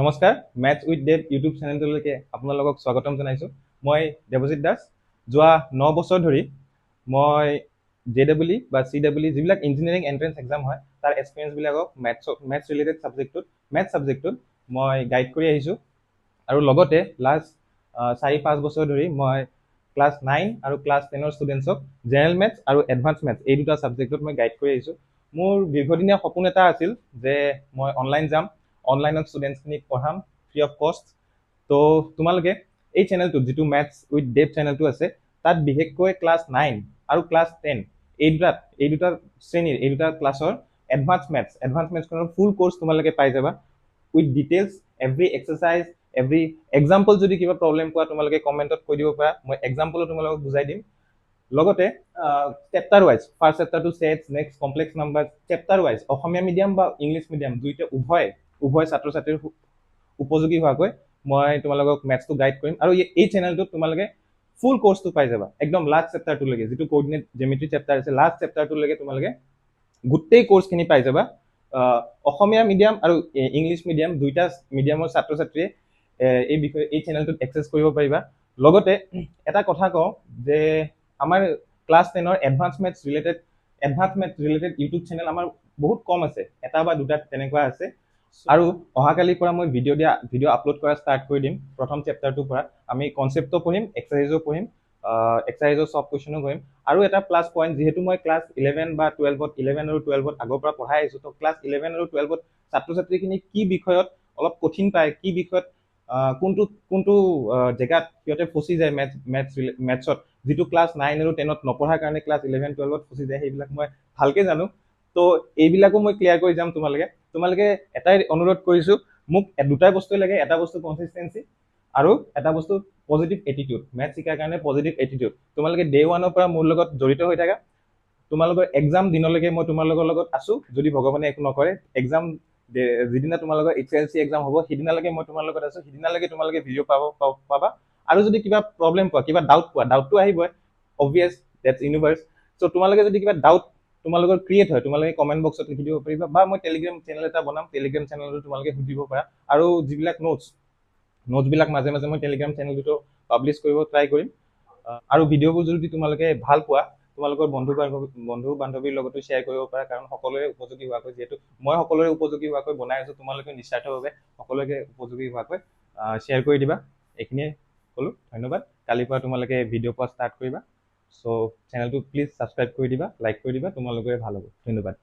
নমস্কাৰ, maths with Dave YouTube চেনেলটোলৈকে আপোনালোকক স্বাগতম জনাইছোঁ। মই দেৱজিৎ দাস। যোৱা 9 বছৰ ধৰি মই JEE বা CEE যিবিলাক ইঞ্জিনিয়াৰিং এণ্ট্ৰেন্স এক্সাম হয় তাৰ এক্সপিৰিয়েঞ্চবিলাকক মেথছ ৰিলেটেড ছাবজেক্টটোত মই গাইড কৰি আহিছোঁ। আৰু লগতে লাষ্ট 4-5 বছৰ ধৰি মই ক্লাছ 9 আৰু ক্লাছ 10ৰ ষ্টুডেণ্টছক জেনেৰেল মেথছ আৰু এডভান্স মেথছ এই দুটা ছাবজেক্টত মই গাইড কৰি আহিছোঁ। মোৰ দীৰ্ঘদিনীয়া সপোন এটা আছিল যে মই অনলাইন যাম, অনলাইনত ষ্টুডেণ্টছখিনিক পঢ়াম ফ্ৰী অফ কষ্ট। তো তোমালোকে এই চেনেলটোত যিটো মেথছ উইথ ডেভ চেনেলটো আছে তাত বিশেষকৈ ক্লাছ 9 আৰু ক্লাছ 10 এই দুটা শ্ৰেণীৰ এই দুটা ক্লাছৰ এডভান্স মেথছখনৰ ফুল কোৰ্চ তোমালোকে পাই যাবা with details, every exercise, every example. যদি কিবা প্ৰব্লেম পোৱা তোমালোকে কমেণ্টত কৈ দিব পাৰা, মই এক্সাম্পলো তোমালোকক বুজাই দিম। লগতে চেপ্টাৰ ৱাইজ, ফাৰ্ষ্ট চেপ্টাৰটো sets, next complex number, chapter wise Asomiya medium বা ইংলিছ মিডিয়াম দুইটা উভয় ছাত্ৰ ছাত্ৰীৰ উপযোগী হোৱাকৈ মই তোমালোকক মেথছটো গাইড কৰিম। আৰু এই চেনেলটোত তোমালোকে ফুল কোৰ্চটো পাই যাবা একদম লাষ্ট চেপ্টাৰটোলৈকে, যিটো কোঅৰ্ডিনেট জেমেট্ৰি চেপ্টাৰ আছে লাষ্ট চেপ্টাৰটোলৈকে তোমালোকে গোটেই কোৰ্চখিনি পাই যাবা। অসমীয়া মিডিয়াম আৰু ইংলিছ মিডিয়াম দুইটা মিডিয়ামৰ ছাত্ৰ ছাত্ৰীয়ে এই চেনেলটোত এক্সেছ কৰিব পাৰিবা। লগতে এটা কথা কওঁ যে আমাৰ ক্লাছ 10ৰ advance maths related YouTube channel আমাৰ বহুত কম আছে, এটা বা দুটা তেনেকুৱা আছে। আৰু অহাকালিৰ পৰা মই ভিডিঅ' আপলোড কৰা ষ্টাৰ্ট কৰি দিম। প্ৰথম চেপ্টাৰটোৰ পৰা আমি কনচেপ্টটো পঢ়িম, এক্সাৰচাইজো পঢ়িম, এক্সাৰচাইজৰ চব কুৱেশ্যনো কৰিম। আৰু এটা প্লাছ পইণ্ট, যিহেতু মই ক্লাছ 11 আৰু 12ত আগৰ পৰা পঢ়াই আহিছোঁ, তো ক্লাছ 11 আৰু 12ত ছাত্ৰ ছাত্ৰীখিনি কি বিষয়ত অলপ কঠিন পায়, কি বিষয়ত কোনটো জেগাত সিহঁতে ফচি যায় মেথছত, যিটো ক্লাছ 9 আৰু 10ত নপঢ়াৰ কাৰণে ক্লাছ 11-12ত ফচি যায়, সেইবিলাক মই ভালকৈ জানো। তো এইবিলাকো মই ক্লিয়াৰ কৰি যাম। তোমালোকে এটাই অনুৰোধ কৰিছোঁ, মোক দুটাই বস্তুৱে লাগে। এটা বস্তু কনচিষ্টেঞ্চি আৰু এটা বস্তু পজিটিভ এটিটিউড। মেথছ শিকাৰ কাৰণে পজিটিভ এটিটিউড। তোমালোকে ডে 1ৰ পৰা মোৰ লগত জড়িত হৈ থাকা। তোমালোকৰ এক্সাম দিনলৈকে মই তোমালোকৰ লগত আছোঁ, যদি ভগৱানে একো নকৰে। এক্সাম যিদিনা তোমালোকৰ HLC এক্সাম হ'ব সেইদিনালৈকে মই তোমাৰ লগত আছোঁ, সেইদিনালৈকে তোমালোকে ভিডিঅ' পাবা। আৰু যদি কিবা প্ৰব্লেম পোৱা, কিবা ডাউটটো আহিবই, অবভিয়াছ, ডেটছ ইউনিভাৰ্ছ। চ' তোমালোকে যদি কিবা ডাউট তোমালোকৰ ক্ৰিয়েট হয়, তোমালোকে কমেণ্ট বক্সত লিখি দিব পাৰিবা, বা মই টেলিগ্ৰাম চেনেল এটা বনাম, টেলিগ্ৰাম চেনেলটো তোমালোকে সুধিব পাৰা। আৰু যিবিলাক নোটছবিলাক মাজে মাজে মই টেলিগ্ৰাম চেনেলটো পাব্লিছ কৰিব ট্ৰাই কৰিম। আৰু ভিডিঅ'বোৰ যদি তোমালোকে ভাল পোৱা, তোমালোকৰ বন্ধু বান্ধৱীৰ লগতো শ্বেয়াৰ কৰিব পাৰা, কাৰণ সকলোৰে উপযোগী হোৱাকৈ, যিহেতু মই সকলোৰে উপযোগী হোৱাকৈ বনাই আছোঁ, তোমালোকে নিস্বাৰ্থভাৱে সকলোকে উপযোগী হোৱাকৈ শ্বেয়াৰ কৰি দিবা। এইখিনিয়ে ক'লোঁ, ধন্যবাদ। কালিৰ পৰা তোমালোকে ভিডিঅ' পোৱা ষ্টাৰ্ট কৰিবা। চ' চেনেলটো প্লিজ ছাবস্ক্ৰাইব কৰি দিবা, লাইক কৰি দিবা, তোমালোকৰে ভাল হ'ব। ধন্যবাদ।